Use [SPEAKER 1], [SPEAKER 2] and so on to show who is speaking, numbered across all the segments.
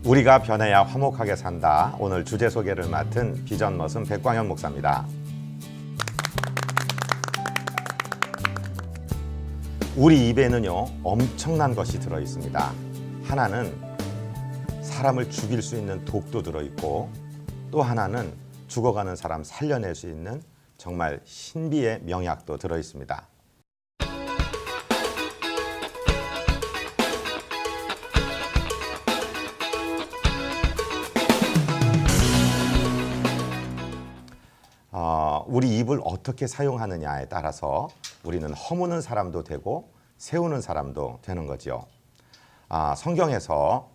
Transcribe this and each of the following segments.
[SPEAKER 1] 우리가 변해야 화목하게 산다. 오늘 주제 소개를 맡은 비전머슴 백광현 목사입니다. 우리 입에는요, 엄청난 것이 들어 있습니다. 하나는 사람을 죽일 수 있는 독도 들어 있고, 또 하나는 죽어가는 사람 살려낼 수 있는 정말 신비의 명약도 들어 있습니다. 우리 입을 어떻게 사용하느냐에 따라서 우리는 허무는 사람도 되고 세우는 사람도 되는 거죠. 성경에서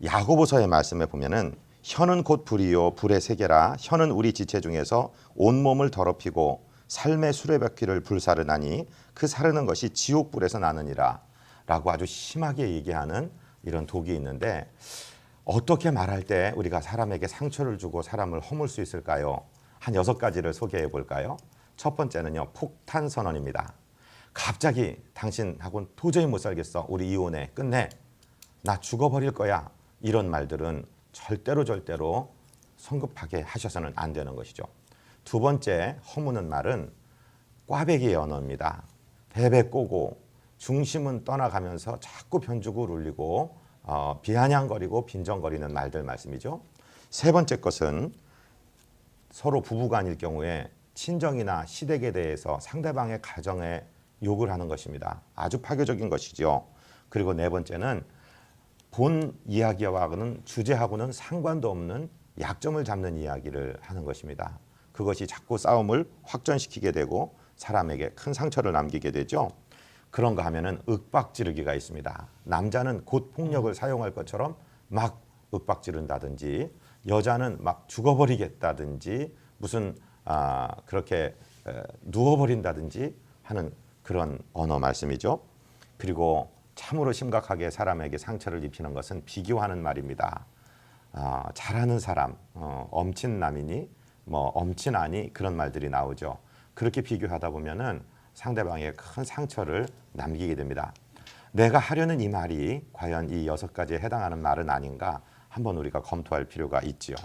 [SPEAKER 1] 야고보서의 말씀에 보면은 혀는 곧 불이요 불의 세계라. 혀는 우리 지체 중에서 온몸을 더럽히고 삶의 수레바퀴를 불사르나니 그 사르는 것이 지옥불에서 나느니라 라고 아주 심하게 얘기하는 이런 독이 있는데, 어떻게 말할 때 우리가 사람에게 상처를 주고 사람을 허물 수 있을까요? 한 6가지를 소개해 볼까요? 첫 번째는요, 폭탄 선언입니다. 갑자기 당신하고는 도저히 못 살겠어. 우리 이혼해. 끝내. 나 죽어버릴 거야. 이런 말들은 절대로 성급하게 하셔서는 안 되는 것이죠. 두 번째, 허무는 말은 꽈배기 언어입니다. 대배 꼬고 중심은 떠나가면서 자꾸 변주고 울리고 비아냥거리고 빈정거리는 말들 말씀이죠. 세 번째 것은 서로 부부간일 경우에 친정이나 시댁에 대해서 상대방의 가정에 욕을 하는 것입니다. 아주 파괴적인 것이죠. 그리고 네 번째는 본 이야기와는 주제하고는 상관도 없는 약점을 잡는 이야기를 하는 것입니다. 그것이 자꾸 싸움을 확전시키게 되고 사람에게 큰 상처를 남기게 되죠. 그런가 하면은 윽박지르기가 있습니다. 남자는 곧 폭력을 사용할 것처럼 막 윽박지른다든지, 여자는 막 죽어버리겠다든지, 무슨 그렇게 누워버린다든지 하는 그런 언어 말씀이죠. 그리고 참으로 심각하게 사람에게 상처를 입히는 것은 비교하는 말입니다. 잘하는 사람, 엄친남이니 뭐 엄친아니 그런 말들이 나오죠. 그렇게 비교하다 보면은 상대방에게 큰 상처를 남기게 됩니다. 내가 하려는 이 말이 과연 이 6가지에 해당하는 말은 아닌가 한번 우리가 검토할 필요가 있지요.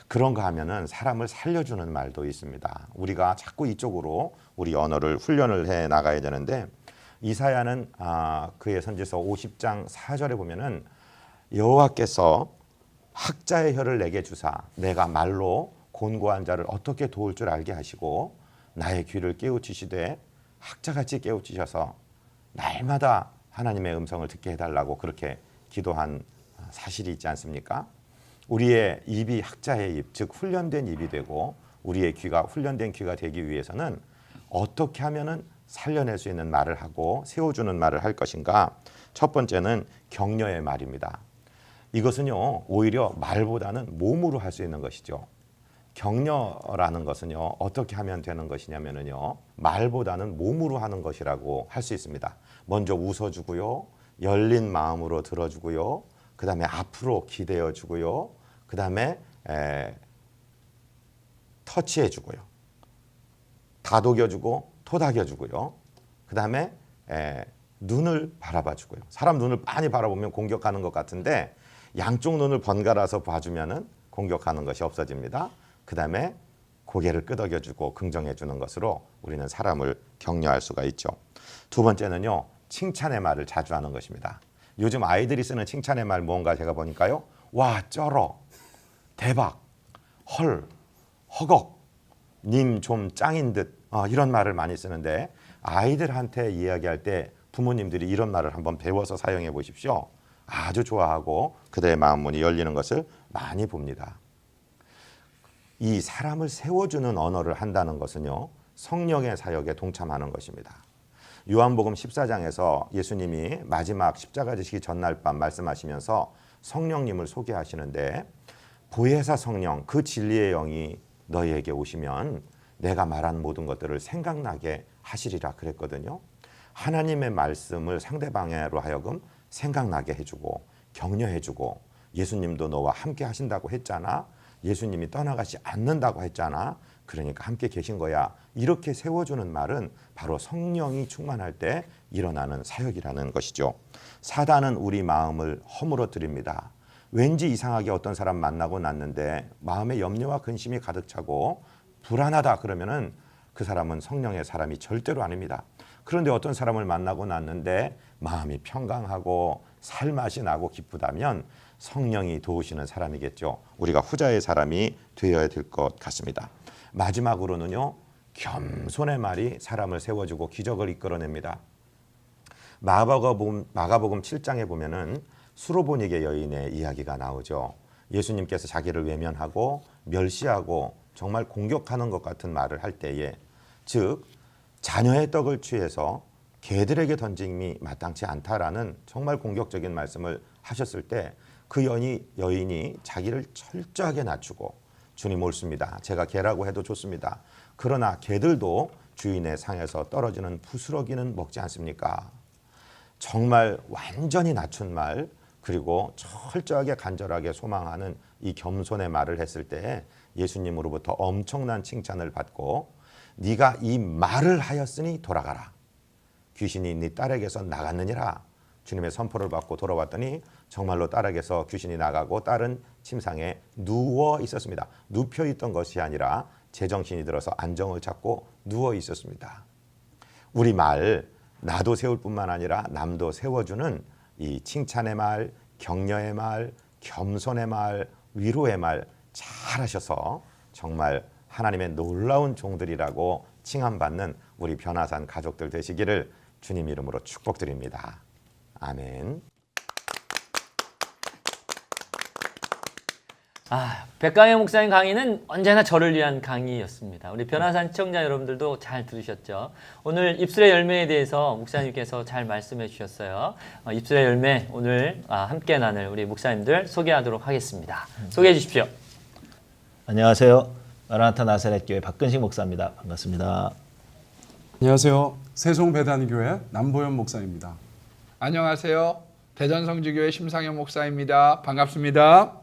[SPEAKER 1] 그런가 하면은 사람을 살려주는 말도 있습니다. 우리가 자꾸 이쪽으로 우리 언어를 훈련을 해 나가야 되는데, 이사야는 그의 선지서 50장 4절에 보면은 여호와께서 학자의 혀를 내게 주사 내가 말로 곤고한 자를 어떻게 도울 줄 알게 하시고 나의 귀를 깨우치시되 학자같이 깨우치셔서 날마다 하나님의 음성을 듣게 해달라고 그렇게 기도한 사실이 있지 않습니까? 우리의 입이 학자의 입, 즉 훈련된 입이 되고 우리의 귀가 훈련된 귀가 되기 위해서는 어떻게 하면은 살려낼 수 있는 말을 하고 세워주는 말을 할 것인가? 첫 번째는 격려의 말입니다. 이것은요, 오히려 말보다는 몸으로 할 수 있는 것이죠. 격려라는 것은요, 어떻게 하면 되는 것이냐면요, 말보다는 몸으로 하는 것이라고 할 수 있습니다. 먼저 웃어주고요, 열린 마음으로 들어주고요, 그 다음에 앞으로 기대어주고요, 그 다음에 터치해주고요, 다독여주고 토닥여주고요, 그 다음에 눈을 바라봐주고요. 사람 눈을 많이 바라보면 공격하는 것 같은데 양쪽 눈을 번갈아서 봐주면은 공격하는 것이 없어집니다. 그 다음에 고개를 끄덕여주고 긍정해주는 것으로 우리는 사람을 격려할 수가 있죠. 두 번째는요, 칭찬의 말을 자주 하는 것입니다. 요즘 아이들이 쓰는 칭찬의 말 뭔가 제가 보니까요, 와, 쩔어, 대박, 헐, 허걱, 님 좀 짱인 듯, 이런 말을 많이 쓰는데, 아이들한테 이야기할 때 부모님들이 이런 말을 한번 배워서 사용해 보십시오. 아주 좋아하고 그들의 마음 문이 열리는 것을 많이 봅니다. 이 사람을 세워주는 언어를 한다는 것은요, 성령의 사역에 동참하는 것입니다. 요한복음 14장에서 예수님이 마지막 십자가 지시기 전날 밤 말씀하시면서 성령님을 소개하시는데, 보혜사 성령, 그 진리의 영이 너희에게 오시면 내가 말한 모든 것들을 생각나게 하시리라 그랬거든요. 하나님의 말씀을 상대방으로 하여금 생각나게 해주고 격려해주고, 예수님도 너와 함께 하신다고 했잖아, 예수님이 떠나가지 않는다고 했잖아. 그러니까 함께 계신 거야. 이렇게 세워주는 말은 바로 성령이 충만할 때 일어나는 사역이라는 것이죠. 사단은 우리 마음을 허물어뜨립니다. 왠지 이상하게 어떤 사람 만나고 났는데 마음에 염려와 근심이 가득 차고 불안하다 그러면은 그 사람은 성령의 사람이 절대로 아닙니다. 그런데 어떤 사람을 만나고 났는데 마음이 평강하고 살맛이 나고 기쁘다면 성령이 도우시는 사람이겠죠. 우리가 후자의 사람이 되어야 될 것 같습니다. 마지막으로는요, 겸손의 말이 사람을 세워주고 기적을 이끌어냅니다. 마가복음 7장에 보면은 수로보니게 여인의 이야기가 나오죠. 예수님께서 자기를 외면하고 멸시하고 정말 공격하는 것 같은 말을 할 때에, 즉 자녀의 떡을 취해서 개들에게 던짐이 마땅치 않다라는 정말 공격적인 말씀을 하셨을 때 그 여인이 자기를 철저하게 낮추고 주님 옳습니다. 제가 개라고 해도 좋습니다. 그러나 개들도 주인의 상에서 떨어지는 부스러기는 먹지 않습니까? 정말 완전히 낮춘 말, 그리고 철저하게 간절하게 소망하는 이 겸손의 말을 했을 때 예수님으로부터 엄청난 칭찬을 받고 네가 이 말을 하였으니 돌아가라. 귀신이 네 딸에게서 나갔느니라. 주님의 선포를 받고 돌아왔더니 정말로 딸에게서 귀신이 나가고 딸은 침상에 누워 있었습니다. 눕혀 있던 것이 아니라 제정신이 들어서 안정을 찾고 누워 있었습니다. 우리 말 나도 세울 뿐만 아니라 남도 세워주는 이 칭찬의 말, 격려의 말, 겸손의 말, 위로의 말 잘하셔서 정말 하나님의 놀라운 종들이라고 칭함받는 우리 변화산 가족들 되시기를 주님 이름으로 축복드립니다. 아멘.
[SPEAKER 2] 백강현 목사님 강의는 언제나 저를 위한 강의였습니다. 우리 변화산 시청자 여러분들도 잘 들으셨죠? 오늘 입술의 열매에 대해서 목사님께서 잘 말씀해 주셨어요. 입술의 열매 오늘 함께 나눌 우리 목사님들 소개하도록 하겠습니다. 소개해 주십시오.
[SPEAKER 3] 안녕하세요. 마라나타 나사렛교회 박근식 목사입니다. 반갑습니다.
[SPEAKER 4] 안녕하세요. 세송배단교회 남보현 목사입니다.
[SPEAKER 5] 안녕하세요. 대전성주교회 심상현 목사입니다. 반갑습니다.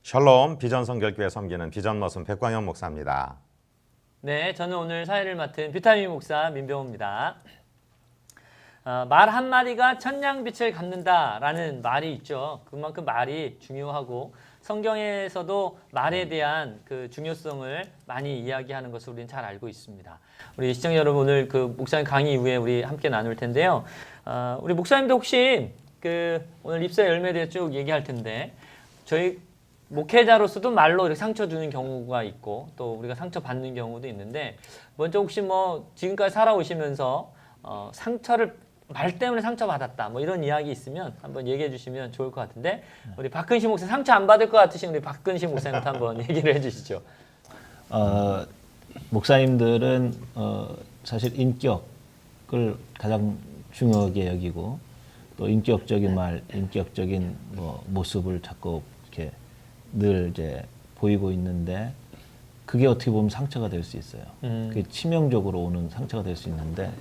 [SPEAKER 1] 샬롬 비전성결교회 섬기는 비전머슴 백광현 목사입니다.
[SPEAKER 2] 네, 저는 오늘 사회를 맡은 비타민 목사 민병호입니다. 말 한마디가 천냥빛을 갚는다라는 말이 있죠. 그만큼 말이 중요하고 성경에서도 말에 대한 그 중요성을 많이 이야기하는 것을 우리는 잘 알고 있습니다. 우리 시청자 여러분, 오늘 그 목사님 강의 이후에 우리 함께 나눌 텐데요. 우리 목사님도 혹시 그 오늘 입술의 열매에 대해 쭉 얘기할 텐데, 저희 목회자로서도 말로 이렇게 상처 주는 경우가 있고 또 우리가 상처 받는 경우도 있는데, 먼저 혹시 뭐 지금까지 살아오시면서 상처를 말 때문에 상처받았다 뭐 이런 이야기 있으면 한번 얘기해 주시면 좋을 것 같은데, 우리 박근식 목사 상처 안 받을 것 같으신 우리 박근식 목사님부터 한번 얘기를 해주시죠.
[SPEAKER 3] 목사님들은 사실 인격을 가장 중요하게 여기고 또 인격적인 말, 인격적인 뭐 모습을 자꾸 이렇게 늘 이제 보이고 있는데, 그게 어떻게 보면 상처가 될 수 있어요. 그게 치명적으로 오는 상처가 될 수 있는데,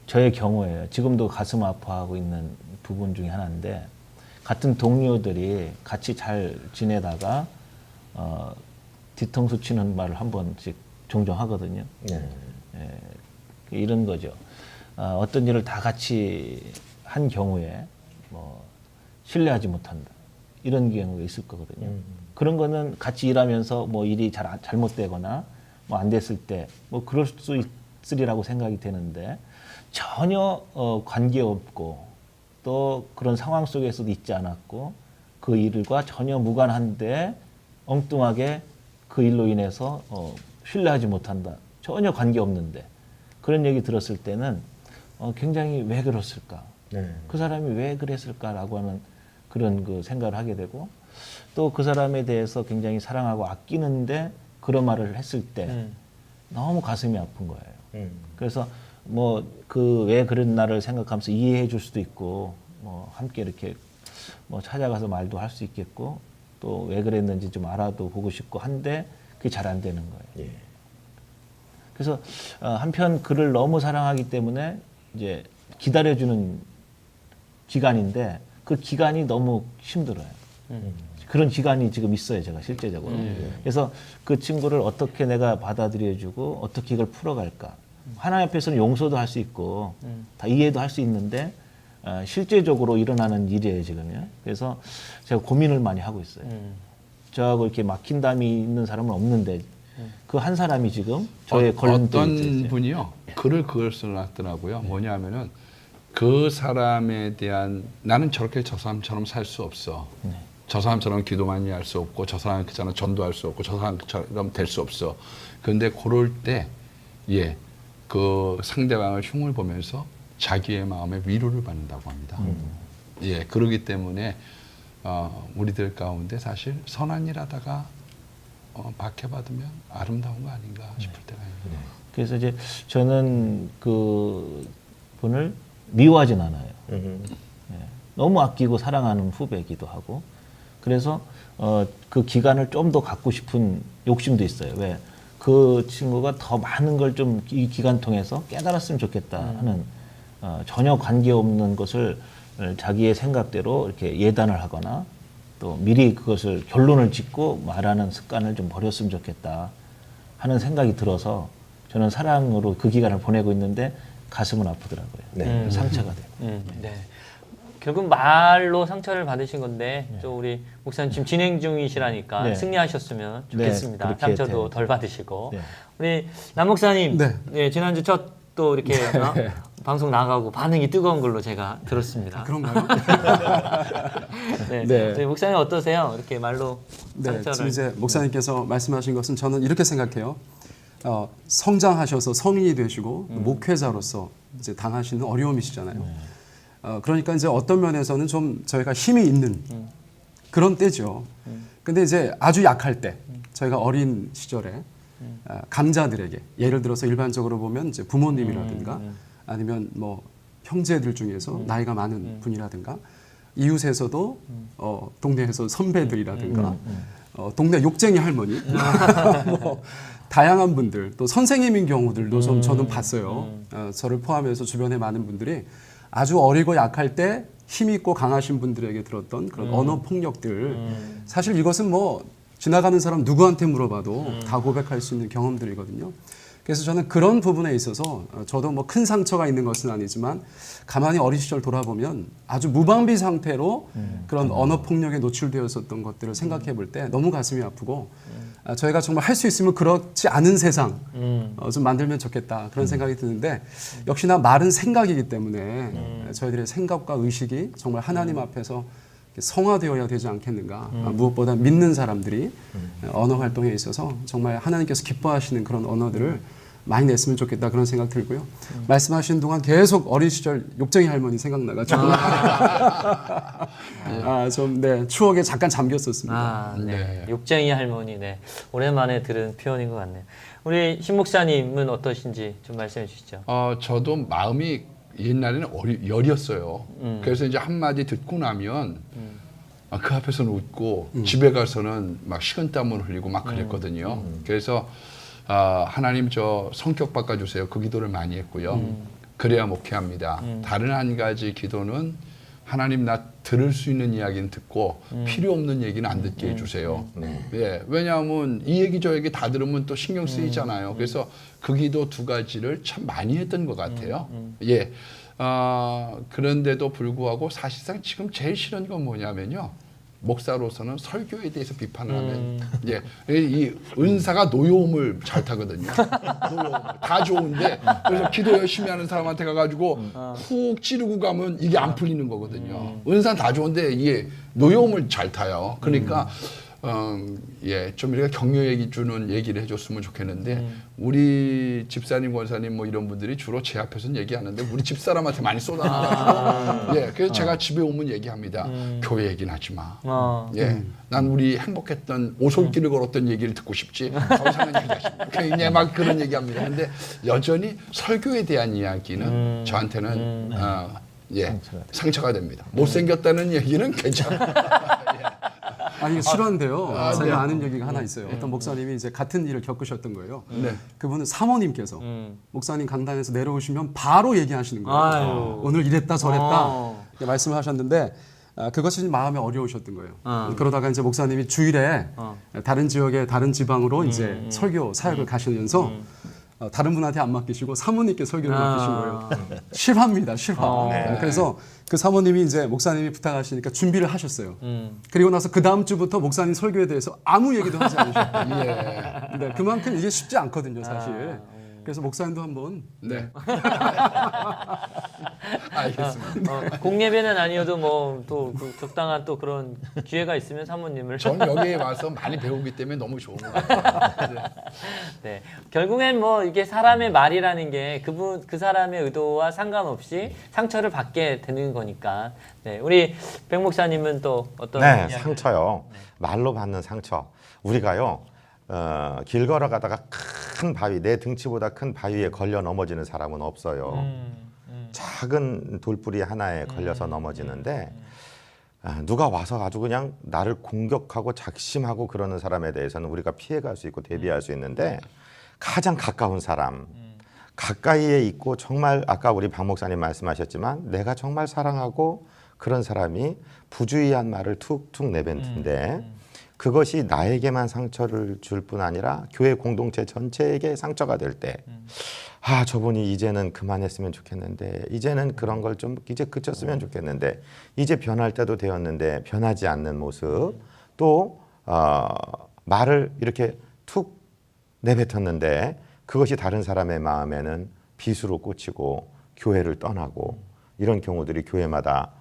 [SPEAKER 3] 저의 경우에요. 지금도 가슴 아파하고 있는 부분 중에 하나인데, 같은 동료들이 같이 잘 지내다가 뒤통수 치는 말을 한 번씩 종종 하거든요. 이런 거죠. 어떤 일을 다 같이 한 경우에 뭐 신뢰하지 못한다, 이런 경우가 있을 거거든요. 그런 거는 같이 일하면서 뭐 일이 잘못되거나 뭐 안 됐을 때 뭐 그럴 수 있으리라고 생각이 되는데, 전혀 관계없고 또 그런 상황 속에서도 있지 않았고 그 일과 전혀 무관한데 엉뚱하게 그 일로 인해서 신뢰하지 못한다, 전혀 관계없는데, 그런 얘기 들었을 때는 굉장히 왜 그랬을까, 그 사람이 왜 그랬을까라고 하는 그런 그 생각을 하게 되고, 또 그 사람에 대해서 굉장히 사랑하고 아끼는데 그런 말을 했을 때 너무 가슴이 아픈 거예요. 그래서 뭐 그 왜 그런 날을 생각하면서 이해해 줄 수도 있고, 뭐 함께 이렇게 뭐 찾아가서 말도 할 수 있겠고, 또 왜 그랬는지 좀 알아도 보고 싶고 한데 그게 잘 안 되는 거예요. 그래서 한편 그를 너무 사랑하기 때문에 이제 기다려주는 기간인데 그 기간이 너무 힘들어요. 그런 기간이 지금 있어요, 제가 실제적으로. 그래서 그 친구를 어떻게 내가 받아들여주고 어떻게 이걸 풀어갈까. 하나님 앞에서는 용서도 할 수 있고 다 이해도 할 수 있는데 실제적으로 일어나는 일이에요, 지금요. 그래서 제가 고민을 많이 하고 있어요. 저하고 이렇게 막힌 담이 있는 사람은 없는데 그 한 사람이 지금 저의 걸림돌이
[SPEAKER 5] 어떤
[SPEAKER 3] 있어요.
[SPEAKER 5] 분이요 그걸 써놨더라고요. 뭐냐면은 그 사람에 대한 나는 저렇게 저 사람처럼 살 수 없어. 저 사람처럼 기도 많이 할 수 없고 저 사람처럼 전도할 수 없고 저 사람처럼 될 수 없어. 그런데 그럴 때 그 상대방을 흉을 보면서 자기의 마음에 위로를 받는다고 합니다. 그러기 때문에 우리들 가운데 사실 선한 일 하다가 박해받으면 아름다운 거 아닌가 싶을 때가 있네요.
[SPEAKER 3] 그래서 이제 저는 그 분을 미워하진 않아요. 너무 아끼고 사랑하는 후배이기도 하고 그래서 그 기간을 좀 더 갖고 싶은 욕심도 있어요. 왜? 그 친구가 더 많은 걸 좀 이 기간 통해서 깨달았으면 좋겠다 하는 전혀 관계없는 것을 자기의 생각대로 이렇게 예단을 하거나 또 미리 그것을 결론을 짓고 말하는 습관을 좀 버렸으면 좋겠다 하는 생각이 들어서 저는 사랑으로 그 기간을 보내고 있는데 가슴은 아프더라고요. 상처가 되고.
[SPEAKER 2] 네. 결국 말로 상처를 받으신 건데 또 우리 목사님 지금 진행 중이시라니까
[SPEAKER 3] 네.
[SPEAKER 2] 승리하셨으면
[SPEAKER 3] 네,
[SPEAKER 2] 좋겠습니다.
[SPEAKER 3] 그렇게
[SPEAKER 2] 상처도
[SPEAKER 3] 돼야죠.
[SPEAKER 2] 덜 받으시고
[SPEAKER 3] 네.
[SPEAKER 2] 우리 남 목사님
[SPEAKER 4] 네.
[SPEAKER 2] 지난주 첫 또 이렇게 방송 나가고 반응이 뜨거운 걸로 제가 들었습니다.
[SPEAKER 4] 그런가요?
[SPEAKER 2] 네.
[SPEAKER 4] 네.
[SPEAKER 2] 저희 목사님 어떠세요? 이렇게 말로
[SPEAKER 4] 네,
[SPEAKER 2] 상처를
[SPEAKER 4] 지금 이제 목사님께서 말씀하신 것은 저는 이렇게 생각해요. 성장하셔서 성인이 되시고 목회자로서 이제 당하시는 어려움이시잖아요. 그러니까 이제 어떤 면에서는 좀 저희가 힘이 있는 그런 때죠. 근데 이제 아주 약할 때 저희가 어린 시절에 강자들에게 예를 들어서 일반적으로 보면 이제 부모님이라든가 아니면 뭐 형제들 중에서 나이가 많은 분이라든가 이웃에서도 동네에서 선배들이라든가 동네 욕쟁이 할머니 뭐 다양한 분들 또 선생님인 경우들도 좀 저는 봤어요. 저를 포함해서 주변에 많은 분들이 아주 어리고 약할 때 힘 있고 강하신 분들에게 들었던 그런 언어 폭력들 사실 이것은 뭐 지나가는 사람 누구한테 물어봐도 다 고백할 수 있는 경험들이거든요. 그래서 저는 그런 부분에 있어서 저도 뭐 큰 상처가 있는 것은 아니지만 가만히 어린 시절 돌아보면 아주 무방비 상태로 그런 언어 폭력에 노출되었었던 것들을 생각해 볼 때 너무 가슴이 아프고 저희가 정말 할 수 있으면 그렇지 않은 세상 좀 만들면 좋겠다 그런 생각이 드는데 역시나 말은 생각이기 때문에 저희들의 생각과 의식이 정말 하나님 앞에서 성화되어야 되지 않겠는가. 무엇보다 믿는 사람들이 언어 활동에 있어서 정말 하나님께서 기뻐하시는 그런 언어들을 많이 냈으면 좋겠다 그런 생각 들고요. 말씀하시는 동안 계속 어린 시절 욕쟁이 할머니 생각나가지고 좀 추억에 잠깐 잠겼었습니다.
[SPEAKER 2] 네. 욕쟁이 할머니, 네. 오랜만에 들은 표현인 것 같네요. 우리 신 목사님은 어떠신지 좀 말씀해 주시죠.
[SPEAKER 5] 저도 마음이 옛날에는 열이었어요. 그래서 이제 한마디 듣고 나면 그 앞에서는 웃고 집에 가서는 막 식은땀을 흘리고 막 그랬거든요. 그래서 하나님 저 성격 바꿔주세요. 그 기도를 많이 했고요. 그래야 목회합니다. 다른 한 가지 기도는 하나님 나 들을 수 있는 이야기는 듣고 필요 없는 얘기는 안 듣게 해주세요. 왜냐하면 이 얘기 저 얘기 다 들으면 또 신경 쓰이잖아요. 그래서 그 기도 두 가지를 참 많이 했던 것 같아요. 그런데도 불구하고 사실상 지금 제일 싫은 건 뭐냐면요. 목사로서는 설교에 대해서 비판을 하면 이 은사가 노여움을 잘 타거든요. 노여움을. 다 좋은데 그래서 기도 열심히 하는 사람한테 가가지고 훅 찌르고 가면 이게 안 풀리는 거거든요. 은사는 다 좋은데 이게 노여움을 잘 타요. 그러니까 좀 이렇게 격려 얘기 주는 얘기를 해줬으면 좋겠는데 우리 집사님, 권사님 뭐 이런 분들이 주로 제 앞에서는 얘기하는데 우리 집사람한테 많이 쏟아내가지고 그래서 제가 집에 오면 얘기합니다. 교회 얘기는 하지 마. 난 우리 행복했던 오솔길을 걸었던 얘기를 듣고 싶지 더 이상한 얘기 하지 마. 그냥 막 그런 얘기합니다. 근데 여전히 설교에 대한 이야기는 저한테는 상처가 됩니다. 못생겼다는 얘기는 괜찮아요.
[SPEAKER 4] 아니 싫어한데요. 제가 아는 얘기가 하나 있어요. 어떤 목사님이 이제 같은 일을 겪으셨던 거예요. 그분은 사모님께서 목사님 강단에서 내려오시면 바로 얘기하시는 거예요. 오늘 이랬다 저랬다 이렇게 말씀을 하셨는데 그것이 마음에 어려우셨던 거예요. 그러다가 이제 목사님이 주일에 다른 지역의 다른 지방으로 이제 설교 사역을 가시면서 다른 분한테 안 맡기시고 사모님께 설교를 맡기신 거예요. 실화입니다, 실화.
[SPEAKER 1] 네.
[SPEAKER 4] 그래서 그 사모님이 이제 목사님이 부탁하시니까 준비를 하셨어요. 그리고 나서 그 다음 주부터 목사님 설교에 대해서 아무 얘기도 하지 않으셨어요.
[SPEAKER 5] 예.
[SPEAKER 4] 네, 그만큼 이게 쉽지 않거든요, 사실. 그래서 목사님도 한번
[SPEAKER 5] 네. 알겠습니다.
[SPEAKER 2] 공예배는 아니어도 뭐 또 적당한 또 그런 기회가 있으면 사모님을
[SPEAKER 5] 전 여기에 와서 많이 배우기 때문에 너무 좋은 것 같아요. 네.
[SPEAKER 2] 네. 결국엔 뭐 이게 사람의 말이라는 게 그 사람의 의도와 상관없이 상처를 받게 되는 거니까. 네. 우리 백 목사님은 또 어떤
[SPEAKER 1] 네,
[SPEAKER 2] 이야기를-
[SPEAKER 1] 상처요. 말로 받는 상처. 우리가요. 길 걸어가다가 큰 바위, 내 등치보다 큰 바위에 걸려 넘어지는 사람은 없어요. 작은 돌뿌리 하나에 걸려서 넘어지는데 누가 와서 아주 그냥 나를 공격하고 작심하고 그러는 사람에 대해서는 우리가 피해갈 수 있고 대비할 수 있는데 가장 가까운 사람, 가까이에 있고 정말 아까 우리 박 목사님 말씀하셨지만 내가 정말 사랑하고 그런 사람이 부주의한 말을 툭툭 내뱉는데 그것이 나에게만 상처를 줄 뿐 아니라 교회 공동체 전체에게 상처가 될 때, 저분이 이제는 그만했으면 좋겠는데, 이제는 그런 걸 좀 이제 그쳤으면 좋겠는데, 이제 변할 때도 되었는데 변하지 않는 모습, 또 말을 이렇게 툭 내뱉었는데 그것이 다른 사람의 마음에는 비수로 꽂히고 교회를 떠나고 이런 경우들이 교회마다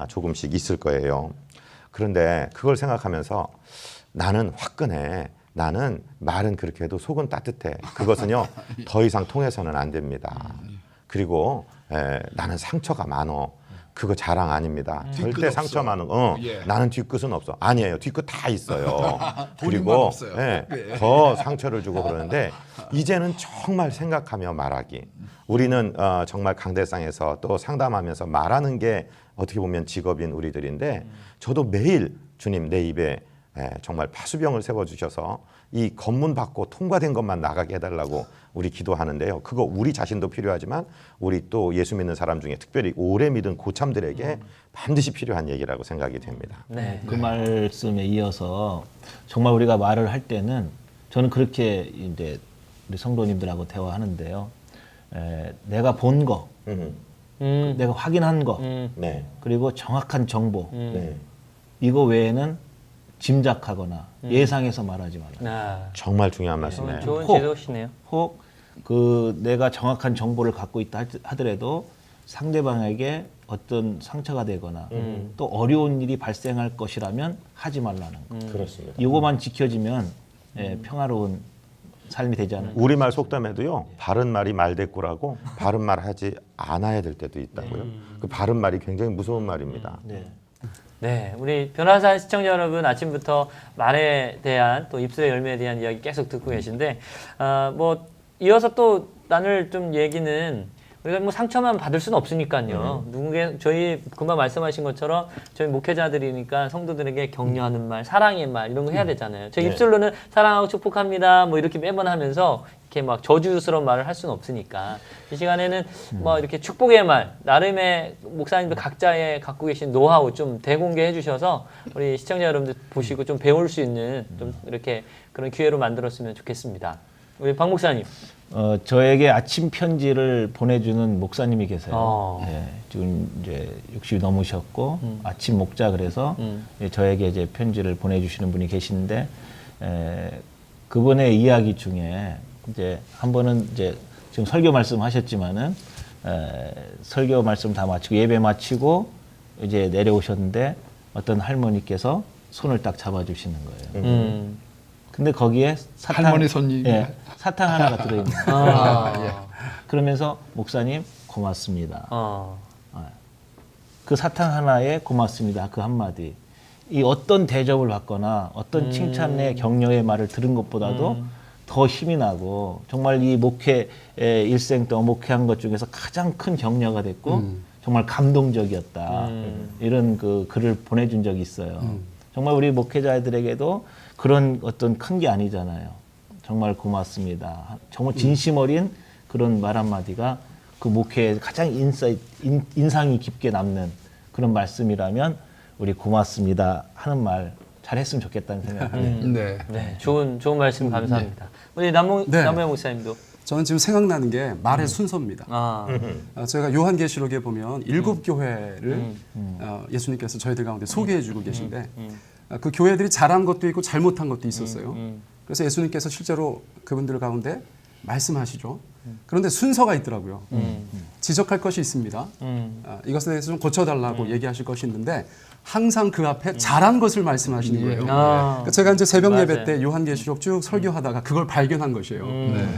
[SPEAKER 1] 조금씩 있을 거예요. 그런데 그걸 생각하면서 나는 화끈해. 나는 말은 그렇게 해도 속은 따뜻해. 그것은요 더 이상 통해서는 안 됩니다. 그리고 나는 상처가 많어. 그거 자랑 아닙니다. 절대
[SPEAKER 5] 없어.
[SPEAKER 1] 상처 많은.
[SPEAKER 5] 예.
[SPEAKER 1] 나는 뒤끝은 없어. 아니에요. 뒤끝 다 있어요.
[SPEAKER 5] 본인만
[SPEAKER 1] 그리고
[SPEAKER 5] 없어요.
[SPEAKER 1] 더 상처를 주고 그러는데 이제는 정말 생각하며 말하기. 우리는 정말 강대상에서 또 상담하면서 말하는 게 어떻게 보면 직업인 우리들인데 저도 매일 주님 내 입에 정말 파수병을 세워주셔서 이 검문 받고 통과된 것만 나가게 해달라고 우리 기도하는데요. 그거 우리 자신도 필요하지만 우리 또 예수 믿는 사람 중에 특별히 오래 믿은 고참들에게 반드시 필요한 얘기라고 생각이 됩니다.
[SPEAKER 2] 네.
[SPEAKER 3] 그 말씀에 이어서 정말 우리가 말을 할 때는 저는 그렇게 이제 우리 성도님들하고 대화하는데요. 내가 본 거, 내가 확인한 거,
[SPEAKER 1] 네.
[SPEAKER 3] 그리고 정확한 정보,
[SPEAKER 1] 네.
[SPEAKER 3] 이거 외에는 짐작하거나 예상해서 말하지 말라.
[SPEAKER 1] 정말 중요한 말씀이에요.
[SPEAKER 2] 좋은
[SPEAKER 3] 혹.
[SPEAKER 2] 지도시네요.
[SPEAKER 3] 혹 그 내가 정확한 정보를 갖고 있다 하더라도 상대방에게 어떤 상처가 되거나 또 어려운 일이 발생할 것이라면 하지 말라는 거.
[SPEAKER 1] 그렇습니다.
[SPEAKER 3] 이거만 지켜지면 평화로운 삶이 되지 않을까.
[SPEAKER 1] 우리말 속담에도요. 바른 말이 말대꾸라고 바른 말 하지 않아야 될 때도 있다고요. 그 바른 말이 굉장히 무서운 말입니다.
[SPEAKER 2] 네, 우리 변화산 시청자 여러분 아침부터 말에 대한 또 입술의 열매에 대한 이야기 계속 듣고 계신데 뭐 이어서 또 나눌 좀 얘기는 우리가 뭐 상처만 받을 수는 없으니까요. 누군가 저희 금방 말씀하신 것처럼 저희 목회자들이니까 성도들에게 격려하는 말, 사랑의 말 이런 거 해야 되잖아요. 제 입술로는 사랑하고 축복합니다 뭐 이렇게 매번 하면서 이렇게 막 저주스러운 말을 할 수는 없으니까 이 시간에는 뭐 이렇게 축복의 말 나름의 목사님들 각자의 갖고 계신 노하우 좀 대공개해 주셔서 우리 시청자 여러분들 보시고 좀 배울 수 있는 좀 이렇게 그런 기회로 만들었으면 좋겠습니다. 우리 박 목사님.
[SPEAKER 3] 저에게 아침 편지를 보내주는 목사님이 계세요.
[SPEAKER 2] 아.
[SPEAKER 3] 지금 이제 60이 넘으셨고 아침 목자 그래서 저에게 이제 편지를 보내주시는 분이 계시는데 그분의 이야기 중에 이제 한 번은 이제 지금 설교 말씀하셨지만은 설교 말씀 다 마치고 예배 마치고 이제 내려오셨는데 어떤 할머니께서 손을 딱 잡아주시는 거예요. 근데 거기에 사탕,
[SPEAKER 5] 할머니 손이
[SPEAKER 3] 사탕 하나가 들어있는 거예요.
[SPEAKER 2] 아.
[SPEAKER 3] 그러면서 목사님 고맙습니다. 그 사탕 하나에 고맙습니다. 그 한마디. 이 어떤 대접을 받거나 어떤 칭찬의 격려의 말을 들은 것보다도 더 힘이 나고 정말 이 목회 일생 동안 목회한 것 중에서 가장 큰 격려가 됐고 정말 감동적이었다. 이런 그 글을 보내준 적이 있어요. 정말 우리 목회자들에게도 그런 어떤 큰 게 아니잖아요. 정말 고맙습니다. 정말 진심 어린 그런 말 한마디가 그 목회에 가장 인상이 깊게 남는 그런 말씀이라면 우리 고맙습니다 하는 말 잘했으면 좋겠다는 생각이
[SPEAKER 5] 네.
[SPEAKER 2] 네, 좋은 말씀 감사합니다. 우리 남모 목사님도.
[SPEAKER 4] 저는 지금 생각나는 게 말의 순서입니다. 제가 요한계시록에 보면 7교회를 예수님께서 저희들 가운데 소개해주고 계신데 그 교회들이 잘한 것도 있고 잘못한 것도 있었어요. 그래서 예수님께서 실제로 그분들 가운데 말씀하시죠. 그런데 순서가 있더라고요. 지적할 것이 있습니다. 이것에 대해서 좀 고쳐달라고 얘기하실 것이 있는데 항상 그 앞에 잘한 것을 말씀하시는 거예요. 그러니까 제가 이제 새벽
[SPEAKER 2] 맞아요.
[SPEAKER 4] 예배 때 요한계시록 쭉 설교하다가 그걸 발견한 것이에요.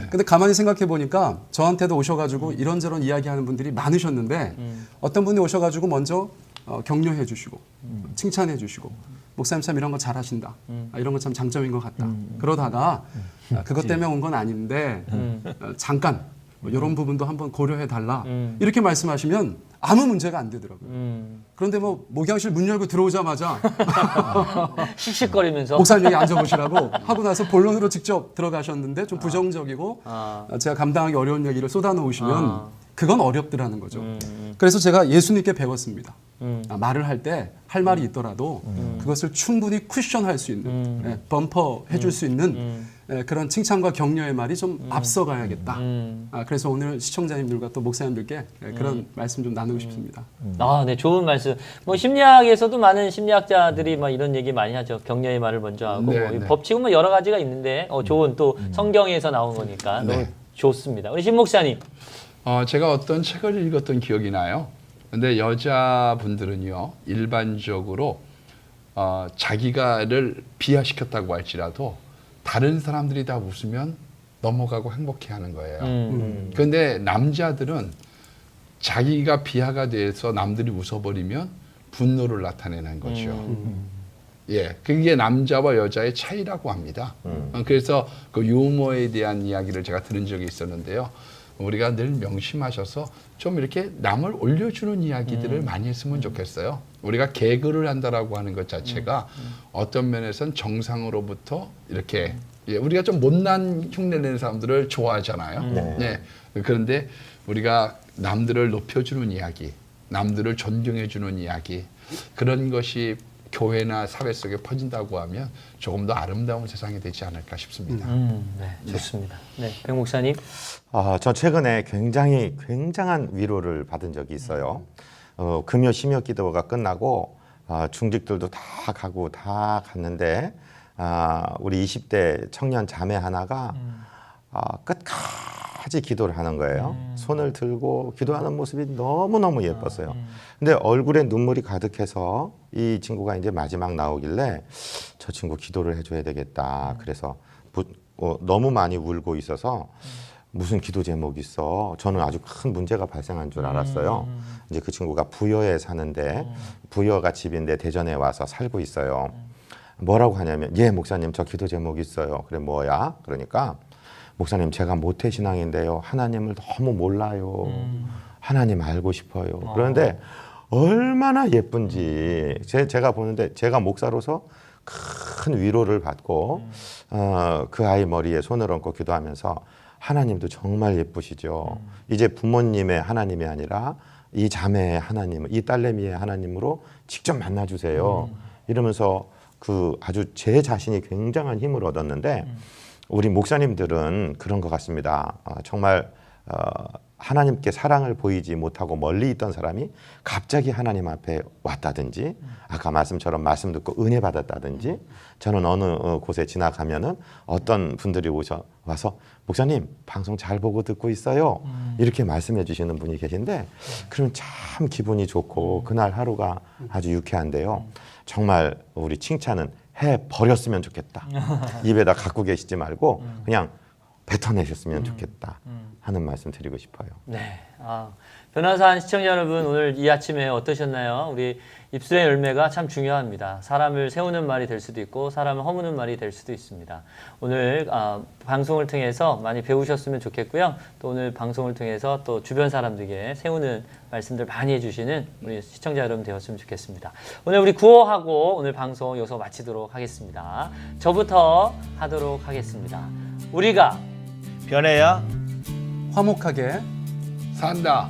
[SPEAKER 4] 근데 가만히 생각해 보니까 저한테도 오셔가지고 이런저런 이야기하는 분들이 많으셨는데 어떤 분이 오셔가지고 먼저 격려해 주시고 칭찬해 주시고 목사님 참 이런 거 잘하신다. 이런 거 참 장점인 것 같다. 그러다가 그것 때문에 온 건 아닌데 잠깐 뭐 이런 부분도 한번 고려해 달라. 이렇게 말씀하시면 아무 문제가 안 되더라고요. 그런데 뭐 목양실 문 열고 들어오자마자
[SPEAKER 2] 씩씩거리면서
[SPEAKER 4] 목사님 여기 앉아보시라고 하고 나서 본론으로 직접 들어가셨는데 좀 부정적이고 제가 감당하기 어려운 얘기를 쏟아놓으시면 그건 어렵더라는 거죠. 그래서 제가 예수님께 배웠습니다. 말을 할 때 할 말이 있더라도 그것을 충분히 쿠션할 수 있는 범퍼 해줄 수 있는 그런 칭찬과 격려의 말이 좀 앞서가야겠다. 그래서 오늘 시청자님들과 또 목사님들께 그런 말씀 좀 나누고 싶습니다.
[SPEAKER 2] 네, 좋은 말씀. 뭐 심리학에서도 많은 심리학자들이 막 이런 얘기 많이 하죠. 격려의 말을 먼저 하고
[SPEAKER 5] 네, 네.
[SPEAKER 2] 법칙은 뭐 여러 가지가 있는데 좋은 또 성경에서 나온 거니까 너무 좋습니다. 우리 신 목사님.
[SPEAKER 5] 제가 어떤 책을 읽었던 기억이 나요. 근데 여자분들은요, 일반적으로 자기가를 비하시켰다고 할지라도 다른 사람들이 다 웃으면 넘어가고 행복해하는 거예요. 그런데 남자들은 자기가 비하가 돼서 남들이 웃어버리면 분노를 나타내는 거죠. 예, 그게 남자와 여자의 차이라고 합니다. 그래서 그 유머에 대한 이야기를 제가 들은 적이 있었는데요. 우리가 늘 명심하셔서 좀 이렇게 남을 올려주는 이야기들을 많이 했으면 좋겠어요. 우리가 개그를 한다라고 하는 것 자체가 어떤 면에서는 정상으로부터 이렇게 우리가 좀 못난 흉내내는 사람들을 좋아하잖아요. 네. 그런데 우리가 남들을 높여주는 이야기, 남들을 존경해주는 이야기 그런 것이 교회나 사회 속에 퍼진다고 하면 조금 더 아름다운 세상이 되지 않을까 싶습니다.
[SPEAKER 2] 네, 좋습니다. 네, 백 목사님.
[SPEAKER 1] 전 최근에 굉장한 위로를 받은 적이 있어요. 금요 심야 기도가 끝나고 중직들도 다 가고 다 갔는데 우리 20대 청년 자매 하나가 끝까지 기도를 하는 거예요. 손을 들고 기도하는 모습이 너무너무 예뻤어요. 근데 얼굴에 눈물이 가득해서 이 친구가 이제 마지막 나오길래 저 친구 기도를 해줘야 되겠다. 그래서 너무 많이 울고 있어서 무슨 기도 제목이 있어? 저는 아주 큰 문제가 발생한 줄 알았어요. 이제 그 친구가 부여에 사는데 부여가 집인데 대전에 와서 살고 있어요. 뭐라고 하냐면 예 목사님 저 기도 제목이 있어요. 그래 뭐야? 그러니까 목사님 제가 모태신앙인데요. 하나님을 너무 몰라요. 하나님 알고 싶어요. 그런데 얼마나 예쁜지 제가 보는데 제가 목사로서 큰 위로를 받고 그 아이 머리에 손을 얹고 기도하면서 하나님도 정말 예쁘시죠. 이제 부모님의 하나님이 아니라 이 자매의 하나님, 이 딸내미의 하나님으로 직접 만나주세요. 이러면서 그 아주 제 자신이 굉장한 힘을 얻었는데 우리 목사님들은 그런 것 같습니다. 정말 하나님께 사랑을 보이지 못하고 멀리 있던 사람이 갑자기 하나님 앞에 왔다든지 아까 말씀처럼 말씀 듣고 은혜 받았다든지 저는 어느 곳에 지나가면은 어떤 분들이 와서 목사님 방송 잘 보고 듣고 있어요 이렇게 말씀해 주시는 분이 계신데 그러면 참 기분이 좋고 그날 하루가 아주 유쾌한데요. 정말 우리 칭찬은 해 버렸으면 좋겠다. 입에다 갖고 계시지 말고 그냥 뱉어내셨으면 좋겠다 하는 말씀 드리고 싶어요.
[SPEAKER 2] 네. 변화산 시청자 여러분 오늘 이 아침에 어떠셨나요? 우리 입술의 열매가 참 중요합니다. 사람을 세우는 말이 될 수도 있고 사람을 허무는 말이 될 수도 있습니다. 오늘 방송을 통해서 많이 배우셨으면 좋겠고요. 또 오늘 방송을 통해서 또 주변 사람들에게 세우는 말씀들 많이 해주시는 우리 시청자 여러분 되었으면 좋겠습니다. 오늘 우리 구호하고 오늘 방송 여기서 마치도록 하겠습니다. 저부터 하도록 하겠습니다. 우리가
[SPEAKER 3] 변해야
[SPEAKER 4] 화목하게
[SPEAKER 5] 산다.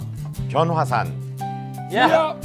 [SPEAKER 1] 변화산.
[SPEAKER 2] 야!